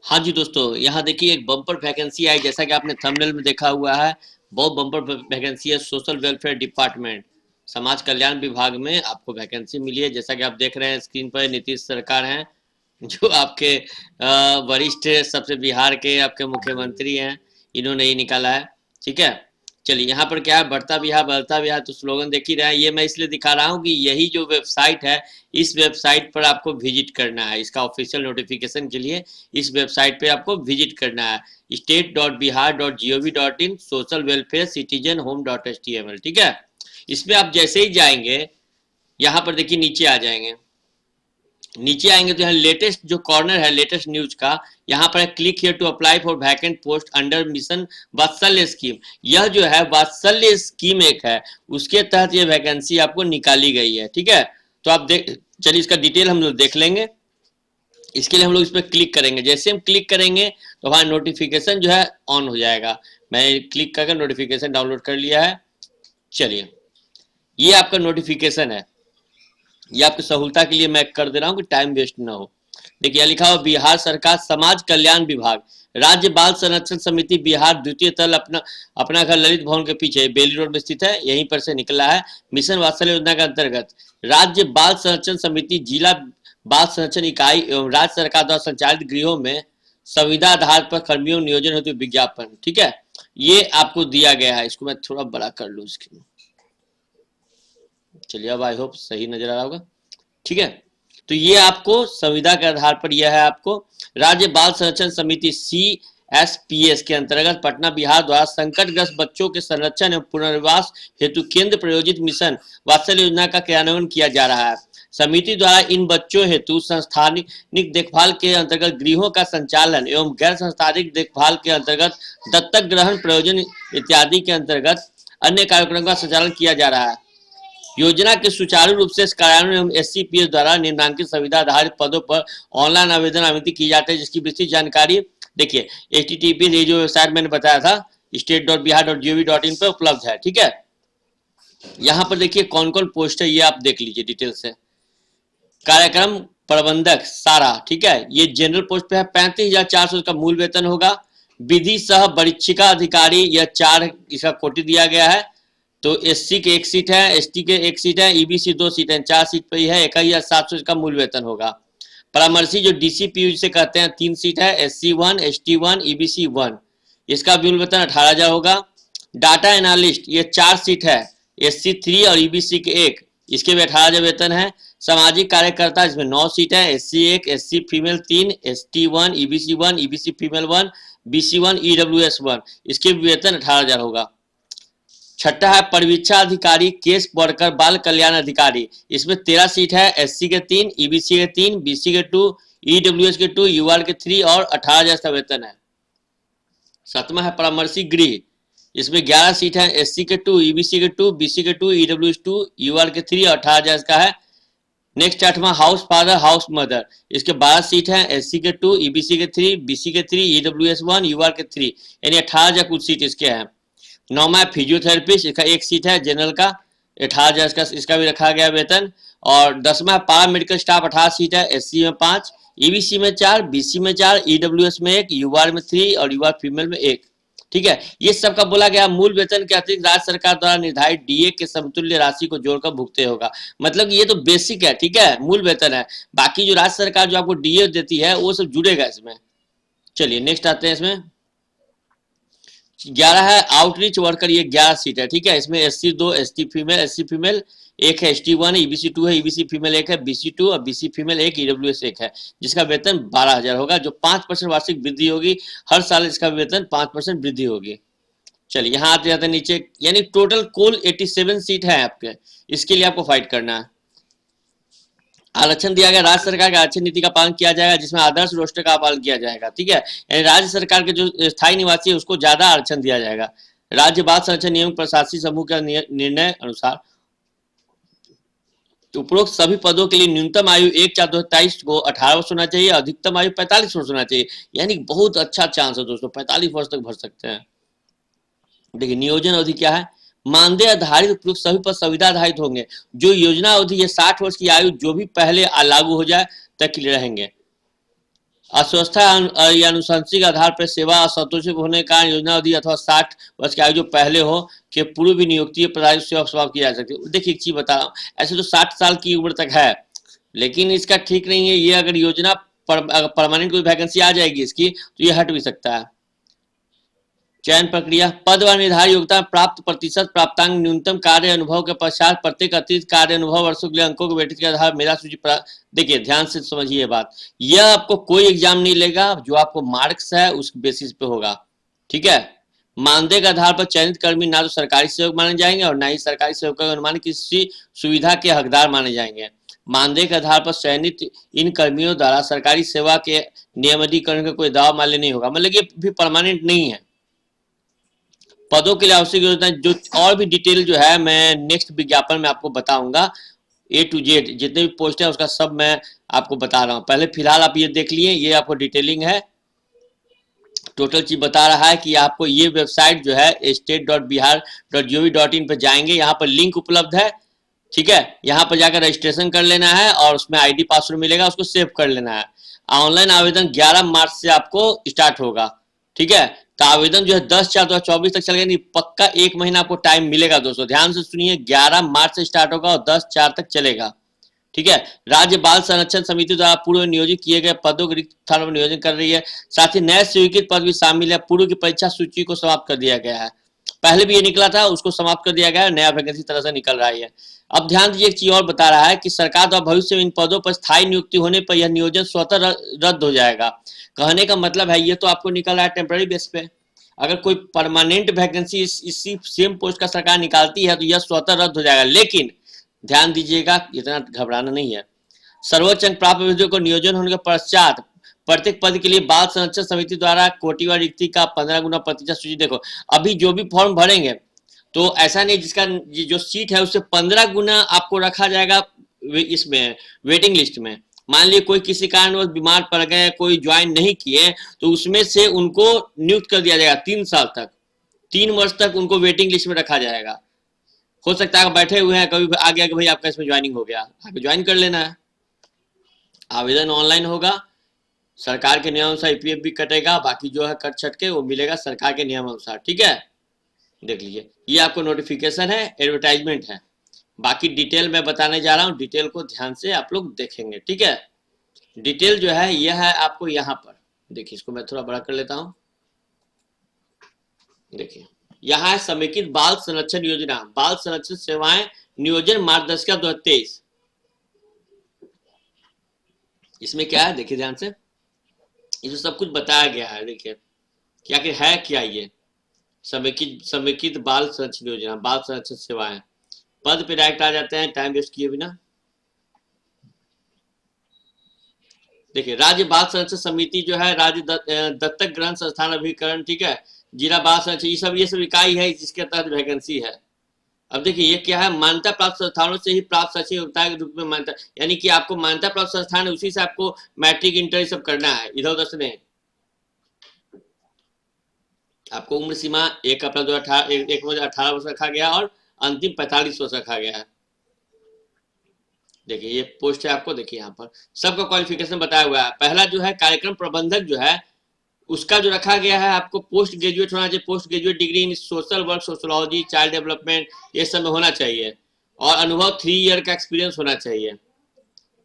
हाँ जी दोस्तों, यहाँ देखिए एक बम्पर वैकेंसी आई, जैसा कि आपने थंबनेल में देखा हुआ है। बहुत बम्पर वैकेंसी है। सोशल वेलफेयर डिपार्टमेंट, समाज कल्याण विभाग में आपको वैकेंसी मिली है। जैसा कि आप देख रहे हैं स्क्रीन पर, नीतीश सरकार हैं जो आपके वरिष्ठ सबसे बिहार के आपके मुख्यमंत्री हैं। इन्होंने ही निकाला है। ठीक है, चलिए यहाँ पर क्या है, बढ़ता बिहार बढ़ता बिहार, तो स्लोगन देख ही रहे हैं। ये मैं इसलिए दिखा रहा हूँ कि यही जो वेबसाइट है, इस वेबसाइट पर आपको विजिट करना है। इसका ऑफिशियल नोटिफिकेशन के लिए इस वेबसाइट पे आपको विजिट करना है, state.bihar.gov.in social welfare citizen home .html। ठीक है, इसमें आप जैसे ही जाएंगे, यहाँ पर देखिए नीचे आ जाएंगे। नीचे आएंगे तो यहाँ लेटेस्ट जो कॉर्नर है लेटेस्ट न्यूज का, यहाँ पर click here to apply for vacant post under mission Vatsalya scheme. यह जो है वात्सल्य स्कीम एक है, उसके तहत ये वैकेंसी आपको निकाली गई है। ठीक है, तो आप देख, चलिए इसका डिटेल हम लोग देख लेंगे। इसके लिए हम लोग इस पर क्लिक करेंगे। जैसे हम क्लिक करेंगे तो हमारा नोटिफिकेशन जो है ऑन हो जाएगा। मैं क्लिक करके नोटिफिकेशन डाउनलोड कर लिया है। चलिए, ये आपका नोटिफिकेशन है। ये आपकी सहूलता के लिए मैं कर दे रहा हूँ कि टाइम वेस्ट ना हो। देखिए लिखा हुआ बिहार सरकार समाज कल्याण विभाग, राज्य बाल संरक्षण समिति बिहार, द्वितीय तल, अपना अपना घर ललित भवन के पीछे बेली रोड में स्थित है। यहीं पर से निकला है। मिशन वात्सल्य योजना के अंतर्गत राज्य बाल संरक्षण समिति, जिला बाल संरक्षण इकाई एवं राज्य सरकार द्वारा संचालित गृहों में संविदा आधार पर कर्मियों नियोजन हेतु विज्ञापन। ठीक है, ये आपको दिया गया है। इसको मैं थोड़ा बड़ा कर लूँ इसकी। चलिए, अब आई होप सही नजर आ रहा होगा। ठीक है, तो ये आपको संविदा के आधार पर यह है। आपको राज्य बाल संरक्षण समिति CSPS के अंतर्गत पटना बिहार द्वारा संकटग्रस्त बच्चों के संरक्षण एवं पुनर्वास हेतु केंद्र प्रायोजित मिशन वात्सल्य योजना का क्रियान्वयन किया जा रहा है। समिति द्वारा इन बच्चों हेतु संस्थानिक देखभाल के अंतर्गत गृहों का संचालन एवं गैर संस्थानिक देखभाल के अंतर्गत दत्तक ग्रहण प्रयोजन इत्यादि के अंतर्गत अन्य कार्यक्रमों का संचालन किया जा रहा है। योजना के सुचारू रूप से कार्यान्वयन एवं SCPS द्वारा निम्नांकित संविदा आधारित पदों पर ऑनलाइन आवेदन आमंत्रित की जाती है, जिसकी विस्तृत जानकारी देखिए http ये जो वेबसाइट मैंने बताया था state.bihar.gov.in पर उपलब्ध है। ठीक है, यहाँ पर देखिए कौन कौन पोस्ट है, ये आप देख लीजिए डिटेल से। कार्यक्रम प्रबंधक सारा, ठीक है, ये जनरल पोस्ट पे है। 35,400 का मूल वेतन होगा। विधि सह परीक्षिका अधिकारी, यह 4 इसका कोटि दिया गया है। तो SC के 1 सीट है, ST के 1 सीट है, EBC 2 सीट है, 4 सीट पे ही है। 21,700 का मूल वेतन होगा। परामर्शी जो DCPU जिसे कहते हैं 3 सीट है, SC1, ST1, EBC 1, इसका मूल वेतन 18,000 होगा। डाटा एनालिस्ट ये 4 सीट है, SC3 और EBC के 1, इसके भी 18,000 वेतन है। सामाजिक कार्यकर्ता इसमें 9 सीट है, SC1, SC female 3, ST1, EBC1, EBC female 1, BC1, EWS 1, इसके वेतन 18,000 होगा। छठा है परिवीक्षा अधिकारी, केस वर्कर, बाल कल्याण अधिकारी, इसमें 13 सीट है, SC के 3, EBC के 3, BC के 2, EWS के 2, UR के 3 और 18,000 का वेतन है। सातवां है परामर्शी गृह, इसमें 11 सीट है, SC के 2, EBC के 2, BC के 2, EWS 2, UR के 3 और 18,000 का है। नेक्स्ट 8वां हाउस फादर हाउस मदर, इसके 12 सीट है, SC के 2, EBC के 3, BC के 3, EWS 1, UR के 3, यानी 18,000 कुछ सीट इसके हैं। 9वां फिजियोथेरेपिस्ट, इसका 1 सीट है जनरल का, 18,000 का इसका भी रखा गया वेतन। और 10वां पारा मेडिकल स्टाफ, 18 सीट है, SC में 5, EBC में 4, BC में 4, EWS में 1, UR में 3 और UR फीमेल में 1। ठीक है, ये सबका बोला गया मूल वेतन के अतिरिक्त राज्य सरकार द्वारा निर्धारित DA के समतुल्य राशि को जोड़कर भुगते होगा। मतलब ये तो बेसिक है, ठीक है, मूल वेतन है। बाकी जो राज्य सरकार जो आपको DA देती है वो सब जुड़ेगा इसमें। चलिए नेक्स्ट आते हैं। इसमें 11 है आउटरीच वर्कर, ये 11 सीट है। ठीक है, इसमें SC 2, SC फीमेल 1 है, ST1 है, EBC 2 है, EBC फीमेल 1 है, BC 2 और BC फीमेल 1, EWS 1 है, जिसका वेतन 12,000 होगा, जो 5% वार्षिक वृद्धि होगी। हर साल इसका वेतन 5% वृद्धि होगी। चलिए यहाँ आते जाते नीचे, यानी टोटल कुल 87 सीट है आपके। इसके लिए आपको फाइट करना है। आरक्षण दिया गया, राज्य सरकार की आरक्षण नीति का पालन किया जाएगा, जिसमें आदर्श रोस्टर का पालन किया जाएगा। ठीक है, यानी राज्य सरकार के जो स्थायी निवासी है उसको ज्यादा आरक्षण दिया जाएगा। राज्य बाल संरक्षण नियम प्रशासनिक समूह का निर्णय अनुसार उपरोक्त सभी पदों के लिए न्यूनतम आयु 1/4/2023 को 18 वर्ष होना चाहिए, अधिकतम आयु 45 वर्ष होना चाहिए। यानी बहुत अच्छा चांस है दोस्तों, 45 वर्ष तक भर सकते हैं। देखिए नियोजन अवधि क्या है, मानदेय आधारित उपयुक्त सभी पर संविदा आधारित होंगे। जो योजना अवधि ये 60 वर्ष की आयु जो भी पहले लागू हो जाए तक के लिए रहेंगे। अस्वस्थता या अनुशंसिक आधार पर सेवा असंतोषित होने का योजना अवधि अथवा 60 वर्ष की आयु जो पहले हो के पूर्व भी नियुक्ति प्रदायित सेवा समाप्त की जा सकती है। देखिए एक चीज बता रहा हूँ, ऐसे तो 60 साल की उम्र तक है, लेकिन इसका ठीक नहीं है ये। अगर योजना परमानेंट कोई वैकेंसी आ जाएगी इसकी तो ये हट भी सकता है। चयन प्रक्रिया, पद व निर्धारित योग्यता प्राप्त प्रतिशत प्राप्तांक न्यूनतम कार्य अनुभव के पश्चात प्रत्येक अतिरिक्त कार्य अनुभव वर्षों के लिए अंकों के वेटेज के आधार मेरा सूची। देखिए ध्यान से समझिए ये बात, यह आपको कोई एग्जाम नहीं लेगा, जो आपको मार्क्स है उस बेसिस पे होगा। ठीक है, मानदेय के आधार पर चयनित कर्मी ना तो सरकारी सेवक माने जाएंगे और ना ही सरकारी सेवक का अनुमान किसी सुविधा के हकदार माने जाएंगे। मानदेय के आधार पर चयनित इन कर्मियों द्वारा सरकारी सेवा के नियमितीकरण का कोई दावा मान्य नहीं होगा, मतलब ये भी परमानेंट नहीं है। पदों के लिए आवश्यक योजना जो और भी डिटेल जो है मैं नेक्स्ट विज्ञापन में आपको बताऊंगा, A to Z जितने भी पोस्ट है उसका सब मैं आपको बता रहा हूं। पहले फिलहाल आप ये देख लिए, ये आपको डिटेलिंग है, टोटल चीज बता रहा है कि आपको ये वेबसाइट जो है state.bihar.gov.in पे जाएंगे, यहाँ पर लिंक उपलब्ध है। ठीक है, यहाँ पर जाकर रजिस्ट्रेशन कर लेना है और उसमें आईडी पासवर्ड मिलेगा, उसको सेव कर लेना है। ऑनलाइन आवेदन 11 मार्च से आपको स्टार्ट होगा। ठीक है, तो आवेदन जो है 10/4/2024 तक चलेगा, नहीं पक्का 1 महीना आपको टाइम मिलेगा। दोस्तों ध्यान से सुनिए, 11 मार्च से स्टार्ट होगा और 10/4 तक चलेगा। ठीक है, राज्य बाल संरक्षण समिति द्वारा पूर्व नियोजित किए गए पदों के रिक्त स्थानों पर नियोजन कर रही है। साथ ही नए स्वीकृत पद भी शामिल है। पूर्व की परीक्षा सूची को समाप्त कर दिया गया है, पहले भी ये निकला था उसको समाप्त कर दिया गया है, नया वैकेंसी तरह से निकल रहा है। अब ध्यान दीजिए, एक चीज और बता रहा है कि सरकार द्वारा भविष्य में इन पदों पर स्थायी नियुक्ति होने पर यह नियोजन स्वतः रद्द हो जाएगा। कहने का मतलब है ये तो आपको निकल रहा है टेम्पररी बेस पे, अगर कोई परमानेंट वैकेंसी इसी सेम पोस्ट का सरकार निकालती है तो यह स्वतः रद्द हो जाएगा। लेकिन ध्यान दीजिएगा, इतना घबराना नहीं है। सर्वोच्च अंक प्राप्त अभ्यर्थियों को नियोजन होने के पश्चात प्रत्येक पद के लिए बाल संरक्षण समिति द्वारा कोटिवार रिक्ति का 15 गुना प्रतिशत सूची। देखो अभी जो भी फॉर्म भरेंगे तो ऐसा नहीं, जिसका जो सीट है उससे 15 गुना आपको रखा जाएगा इसमें वेटिंग लिस्ट में। मान लीजिए कोई किसी कारणवश बीमार पड़ गए, कोई ज्वाइन नहीं किए, तो उसमें से उनको नियुक्त कर दिया जाएगा 3 साल तक, 3 वर्ष तक उनको वेटिंग लिस्ट में रखा जाएगा। हो सकता है बैठे हुए हैं, कभी आ गया कि भाई आपका इसमें ज्वाइनिंग हो गया, आगे ज्वाइन कर लेना है। आवेदन ऑनलाइन होगा, सरकार के नियम अनुसार ईपीएफ भी कटेगा, बाकी जो है कट छट के वो मिलेगा सरकार के नियम अनुसार। ठीक है, देख लीजिए ये आपको नोटिफिकेशन है, एडवर्टाइजमेंट है, बाकी डिटेल मैं बताने जा रहा हूँ, डिटेल को ध्यान से आप लोग देखेंगे। ठीक है, डिटेल जो है यह है आपको यहाँ पर, देखिए इसको मैं थोड़ा बड़ा कर लेता हूँ। देखिए यहाँ है समेकित बाल संरक्षण योजना, बाल संरक्षण सेवाएं नियोजन मार्गदर्शिका 2023। इसमें क्या है देखिए ध्यान से, इसमें सब कुछ बताया गया है। देखिए क्या है, क्या ये समेकित बाल संरक्षण योजना, बाल संरक्षण सेवाएं, पद पे डायरेक्ट आ जाते हैं टाइम वेस्ट किए बिना। देखिए राज्य बाल संरक्षण समिति जो है राज्य दत्तक ग्रहण संस्थान अभिकरण, ठीक है, जिला बाल संरक्षण, ये सब इकाई है जिसके तहत वैकेंसी है। अब देखिए ये क्या है, मान्यता प्राप्त संस्थानों से ही प्राप्त शैक्षणिक योग्यता के रूप में मान्यता, यानी कि आपको मान्यता प्राप्त संस्थान है उसी से आपको मैट्रिक इंटर सब करना है, इधर उधर से नहीं। आपको उम्र सीमा 1 अप्रैल 2018 वर्ष रखा गया और अंतिम 45 वर्ष रखा गया है। देखिए ये पोस्ट है आपको, देखिए यहाँ पर सबका क्वालिफिकेशन बताया हुआ है। पहला जो है कार्यक्रम प्रबंधक जो है उसका जो रखा गया है आपको पोस्ट ग्रेजुएट होना चाहिए, post graduate degree in social work, sociology, child development, ये सब में होना चाहिए और अनुभव 3 ईयर का एक्सपीरियंस होना चाहिए।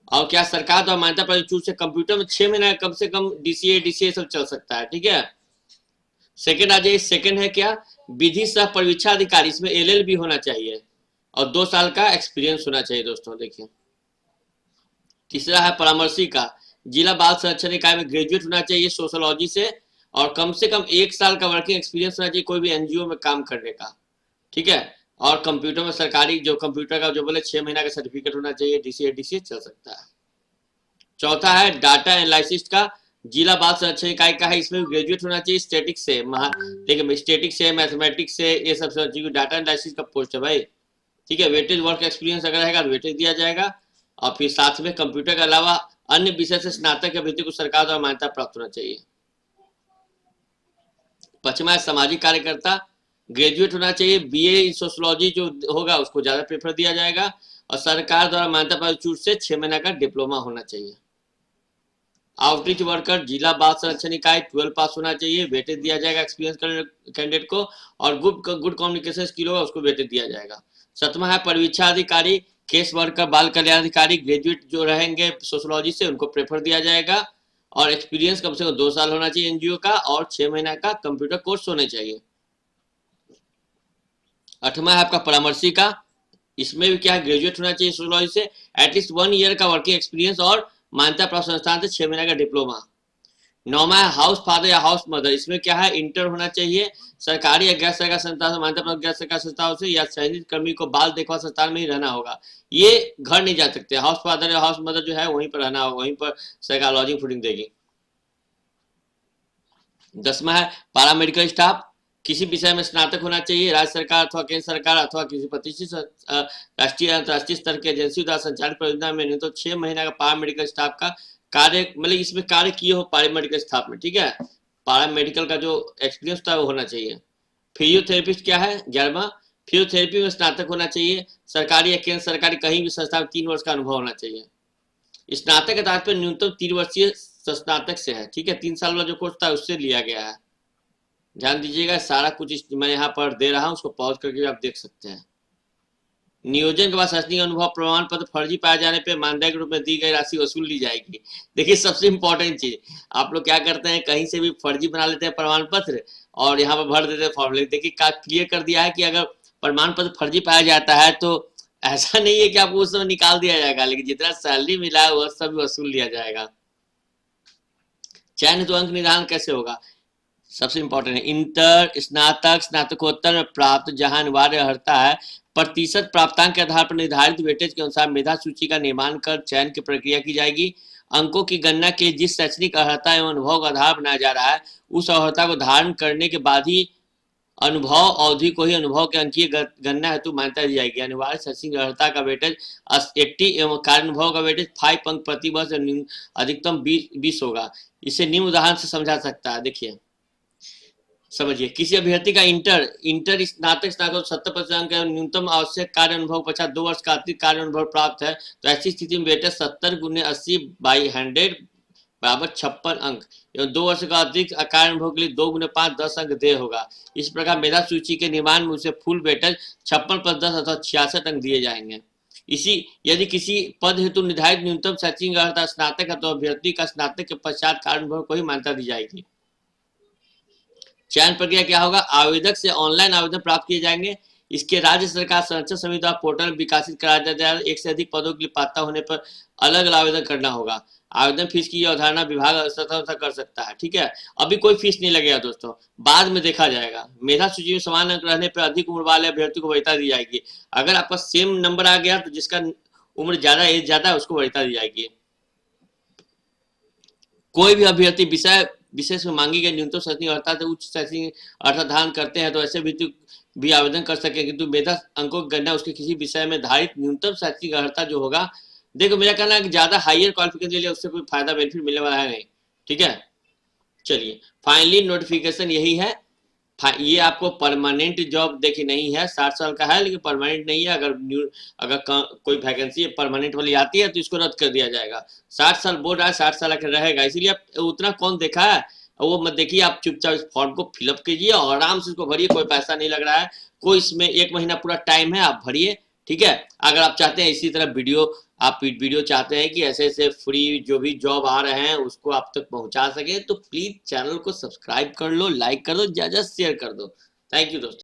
और क्या सरकार द्वारा मान्यता प्राप्त इंस्टीट्यूट से कंप्यूटर में 6 महीना कम से कम डीसीए सब चल सकता है। ठीक है, सेकंड आ जाइए, सेकंड है क्या, विधि सह परीक्षा अधिकारी, इसमें LLB होना चाहिए और 2 साल का एक्सपीरियंस होना चाहिए दोस्तों। देखिए तीसरा है परामर्शी का, जिला बाल संरक्षण इकाई में ग्रेजुएट होना चाहिए सोशोलॉजी से और कम 1 साल का वर्किंग एक्सपीरियंस होना चाहिए कोई भी एनजीओ में काम करने का। ठीक है, और कंप्यूटर में सरकारी जो कंप्यूटर का जो बोले 6 महीना का सर्टिफिकेट होना चाहिए, डीसीए चल सकता है। चौथा है डाटा एनालिसिस का, जिला बाल संरक्षण इकाई का है, इसमें ग्रेजुएट होना चाहिए स्टैटिक्स से, देखिए स्टैटिक्स से, मैथमेटिक्स से, ये सब डाटा एनालिसिस का पोस्ट है भाई। ठीक है, वेटेज वर्क एक्सपीरियंस अगर रहेगा तो वेटेज दिया जाएगा और फिर साथ में कंप्यूटर के अलावा अन्य विषय से स्नातक अभ्यर्थी को सरकार द्वारा मान्यता प्राप्त होना चाहिए। 5वां सामाजिक कार्यकर्ता, ग्रेजुएट होना चाहिए, बीए इन सोशोलॉजी जो होगा उसको ज्यादा प्रेफर दिया जाएगा और सरकार द्वारा मान्यता प्राप्त इंस्टीट्यूट से 6 महीना का डिप्लोमा होना चाहिए। आउटरीच वर्कर जिला बाल संरक्षण इकाई 12 पास होना चाहिए, वेटेज दिया जाएगा एक्सपीरियंस कैंडिडेट को, और गुड कम्युनिकेशन स्किल होगा उसको वेटेज दिया जाएगा। 7वां है परिवीक्षा अधिकारी, केस वर्कर, बाल कल्याण अधिकारी, ग्रेजुएट जो रहेंगे सोशोलॉजी से उनको प्रेफर दिया जाएगा, और एक्सपीरियंस कम से कम 2 साल होना चाहिए एनजीओ का, और 6 महीना का कंप्यूटर कोर्स होने चाहिए। 8वां है आपका परामर्शी का, इसमें भी क्या है, ग्रेजुएट होना चाहिए सोशोलॉजी से, एटलीस्ट 1 ईयर का वर्किंग एक्सपीरियंस और मान्यता प्राप्त संस्थान से 6 महीने का डिप्लोमा। 9वां है हाउस फादर या हाउस मदर, इसमें क्या है, इंटर होना चाहिए सरकारी या गैर सरकारी संस्थान से, मान्यता प्राप्त गैर सरकारी संस्थाओं से, या चयनित कर्मी को बाल देखभाल संस्थान में ही रहना होगा, ये घर नहीं जा सकते। हाउस फादर या हाउस मदर जो है वहीं पर रहना होगा, वहीं पर सरकार लॉजिंग फूडिंग देगी। 10वां है पारामेडिकल स्टाफ, किसी विषय में स्नातक होना चाहिए, राज्य सरकार अथवा केंद्र सरकार अथवा किसी प्रतिष्ठित राष्ट्रीय अंतर्राष्ट्रीय स्तर की एजेंसी द्वारा संचालित परियोजना में नहीं तो 6 महीने का पारामेडिकल स्टाफ का कार्य, मतलब इसमें कार्य किए हो पारामेडिकल स्टाफ में, ठीक है, पारामेडिकल का जो एक्सपीरियंस था वो होना चाहिए। फिजियोथेरेपिस्ट क्या है, 11वां, फिजियोथेरेपी में स्नातक होना चाहिए, सरकारी या केंद्र सरकारी कहीं भी संस्था में 3 वर्ष का अनुभव होना चाहिए। स्नातक के तात्पर्य न्यूनतम 3 वर्षीय स्नातक से है, ठीक है, 3 साल वाला जो कोर्स था उससे लिया गया है। ध्यान दीजिएगा, सारा कुछ मैं यहाँ पर दे रहा हूँ, उसको पॉज करके आप देख सकते हैं। नियोजन के बाद शैक्षणिक अनुभव प्रमाण पत्र फर्जी पाए जाने पर मानदेय के रूप में दी गई राशि वसूल ली जाएगी। देखिए सबसे इंपॉर्टेंट चीज, आप लोग क्या करते हैं, कहीं से भी फर्जी बना लेते हैं प्रमाण पत्र और यहाँ पर भर देते हैं फॉर्मूले। देखिए क्लियर कर दिया है कि अगर प्रमाण पत्र फर्जी पाया जाता है तो ऐसा नहीं है कि आपको उस समय निकाल दिया जाएगा, लेकिन जितना सैलरी मिला है वह सब वसूल लिया जाएगा। चयन हेतु अंक निर्धारण कैसे होगा, सबसे इंपॉर्टेंट है, इंटर, स्नातक, स्नातकोत्तर में प्राप्त जहां अनिवार्य अर्हता है, प्रतिशत प्राप्तांक के आधार पर निर्धारित वेटेज के अनुसार मेधा सूची का निर्माण कर चयन की प्रक्रिया की जाएगी। अंकों की गणना के लिए जिस शैक्षणिक अर्हता एवं अनुभव का आधार बनाया जा रहा है उस अर्हता को धारण करने के बाद ही अनुभव अवधि को ही अनुभव के अंकीय गणना हेतु मान्यता दी जाएगी। अनिवार्य शैक्षणिक अर्हता का वेटेज 80 एवं कार्य अनुभव का वेटेज 5 अंक प्रति वर्ष अधिकतम 20 होगा। इसे निम्न उदाहरण से समझा सकता है। देखिए समझिए, किसी अभ्यर्थी का इंटर स्नातक 70% अंक न्यूनतम आवश्यक कार्य अनुभव पश्चात 2 वर्ष का अतिरिक्त कार्य अनुभव प्राप्त है तो ऐसी स्थिति में वेटेज 70 × 80/100 बराबर 56 अंक एवं 2 वर्ष का अतिरिक्त कार्य अनुभव के लिए 2 × 5 10 अंक देय होगा। इस प्रकार मेधा सूची के निर्माण में उसे फुल वेटेज 56 + 10 अथवा 66 अंक दिए जाएंगे। इसी यदि किसी पद हेतु निर्धारित न्यूनतम शैक्षणिक अर्हता स्नातक है तो अभ्यर्थी का स्नातक के पश्चात कार्य अनुभव को ही मान्यता दी जाएगी। चयन प्रक्रिया क्या होगा, आवेदक से ऑनलाइन आवेदन प्राप्त किए जाएंगे। इसके राज्य सरकार संरक्षण समिति द्वारा पोर्टल विकसित कराया जाएगा। 1 से अधिक पदों के लिए पात्रता होने पर अलग अलग आवेदन करना होगा। आवेदन फीस की अवधारणा विभाग स्वतंत्र कर सकता है, ठीक है, अभी कोई फीस नहीं लगेगा दोस्तों, बाद में देखा जाएगा। मेधा सूची में समान अंक रहने पर अधिक उम्र वाले अभ्यर्थी को वरीयता दी जाएगी। अगर आपका सेम नंबर आ गया तो जिसका उम्र ज्यादा एज ज्यादा है उसको वरीयता दी जाएगी। कोई भी अभ्यर्थी विशेष में मांगी गई न्यूनतम शैक्षणिक अर्हता से उच्च शैक्षणिक अर्हता धारण करते हैं तो ऐसे भी आवेदन कर सके, किंतु मेधा अंकों की गणना उसके किसी विषय में धारित न्यूनतम शैक्षणिक अर्हता जो होगा। देखो मेरा कहना है कि ज्यादा हायर क्वालिफिकेशन ले लिया उससे कोई फायदा बेनिफिट मिलने वाला है नहीं, ठीक है। चलिए फाइनली नोटिफिकेशन यही है, ये आपको परमानेंट जॉब देखी नहीं है, 60 साल का है लेकिन परमानेंट नहीं है। अगर कोई वैकेंसी परमानेंट वाली आती है तो इसको रद्द कर दिया जाएगा। 60 साल बोल रहा है, 60 साल का रहेगा, इसीलिए उतना कौन देखा है वो मत देखिए। आप चुपचाप इस फॉर्म को फिलअप कीजिए और आराम से इसको भरिए, कोई पैसा नहीं लग रहा है, कोई इसमें 1 महीना पूरा टाइम है, आप भरिए, ठीक है। अगर आप चाहते हैं इसी तरह आप वीडियो चाहते हैं कि ऐसे ऐसे फ्री जो भी जॉब आ रहे हैं उसको आप तक पहुंचा सके तो प्लीज चैनल को सब्सक्राइब कर लो, लाइक कर दो, ज्यादा शेयर कर दो। थैंक यू दोस्तों।